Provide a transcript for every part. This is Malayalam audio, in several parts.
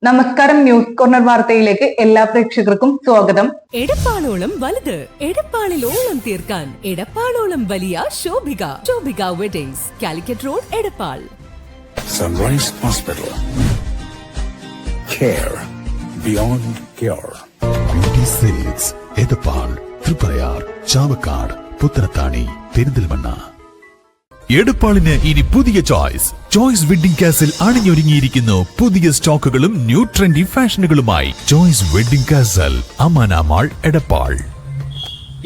നമസ്കാരം, ന്യൂസ് കോർണർ വാർത്തയിലേക്ക് എല്ലാ പ്രേക്ഷകർക്കും സ്വാഗതം. എടപ്പാളോളം വലുത്, എടപ്പാളിൽ ഓളം തീർക്കാൻ എടപ്പാളോളം വലിയ Shobhika weddings, Calicut road, Edappal. Sunrise hospital, care beyond care. Beauty silks, Edappal, Triprayar, Chavakkad, Puthanathani, Perinthalmanna. എടപ്പാളിന് ഇനി പുതിയ ചോയ്സ് വെഡിംഗ് കാസിൽ അണിഞ്ഞൊരുങ്ങിയിരിക്കുന്നു പുതിയ സ്റ്റോക്കുകളും ന്യൂ ട്രെൻഡി ഫാഷനുകളുമായി. Choice wedding castle, Amana mall, Edappal.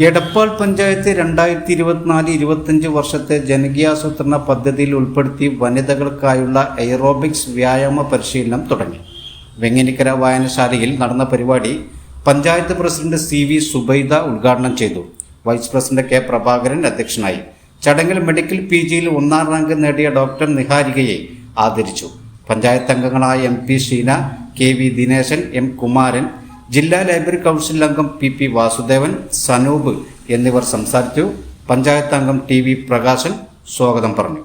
Edappal panchayat 2024-25 വർഷത്തെ ജനകീയാസൂത്രണ പദ്ധതിയിൽ ഉൾപ്പെടുത്തി വനിതകൾക്കായുള്ള എയറോബിക്സ് വ്യായാമ പരിശീലനം തുടങ്ങി. വെങ്ങനിക്കര വായനശാലയിൽ നടന്ന പരിപാടി പഞ്ചായത്ത് പ്രസിഡന്റ് CV സുബൈദ ഉദ്ഘാടനം ചെയ്തു. വൈസ് പ്രസിഡന്റ് K പ്രഭാകരൻ അധ്യക്ഷനായി. ചടങ്ങിൽ മെഡിക്കൽ PGയിൽ 1ാം റാങ്ക് നേടിയ ഡോക്ടർ നിഹാരികയെ ആദരിച്ചു. പഞ്ചായത്ത് അംഗങ്ങളായ MP Sheena, KV Dineshan, M Kumaran, ജില്ലാ ലൈബ്രറി കൗൺസിൽ അംഗം PP വാസുദേവൻ, സനൂപ് എന്നിവർ സംസാരിച്ചു. പഞ്ചായത്ത് അംഗം TV പ്രകാശൻ സ്വാഗതം പറഞ്ഞു.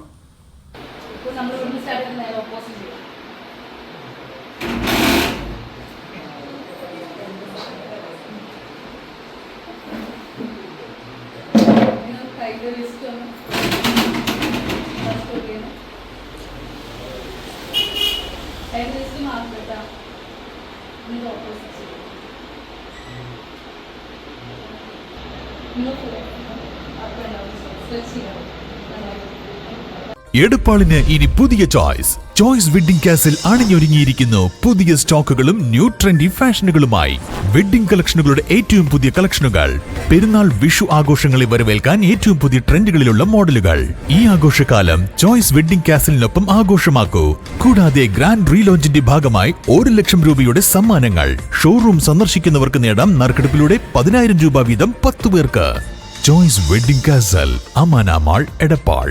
എടപ്പാളിന് ഇനി പുതിയ ചോയ്സ് വെഡിംഗ് കാസിൽ അണിഞ്ഞൊരുങ്ങിയിരിക്കുന്നു പുതിയ സ്റ്റോക്കുകളും ന്യൂ ട്രെൻഡി ഫാഷനുകളുമായി. വെഡിംഗ് കളക്ഷനുകളുടെ ഏറ്റവും പുതിയ കളക്ഷനുകൾ, പെരുന്നാൾ വിഷു ആഘോഷങ്ങളെ വരവേൽക്കാൻ ഏറ്റവും പുതിയ ട്രെൻഡുകളിലുള്ള മോഡലുകൾ. ഈ ആഘോഷകാലം ചോയ്സ് വെഡിംഗ് കാസിലിനൊപ്പം ആഘോഷമാക്കൂ. കൂടാതെ ഗ്രാൻഡ് റീലോഞ്ചിന്റെ ഭാഗമായി 1 ലക്ഷം രൂപയുടെ സമ്മാനങ്ങൾ. ഷോറൂം സന്ദർശിക്കുന്നവർക്ക് നേടാം നറുക്കെടുപ്പിലൂടെ 10,000 രൂപ വീതം 10 പേർക്ക്. Choice wedding castle, Amana mall, Edappal.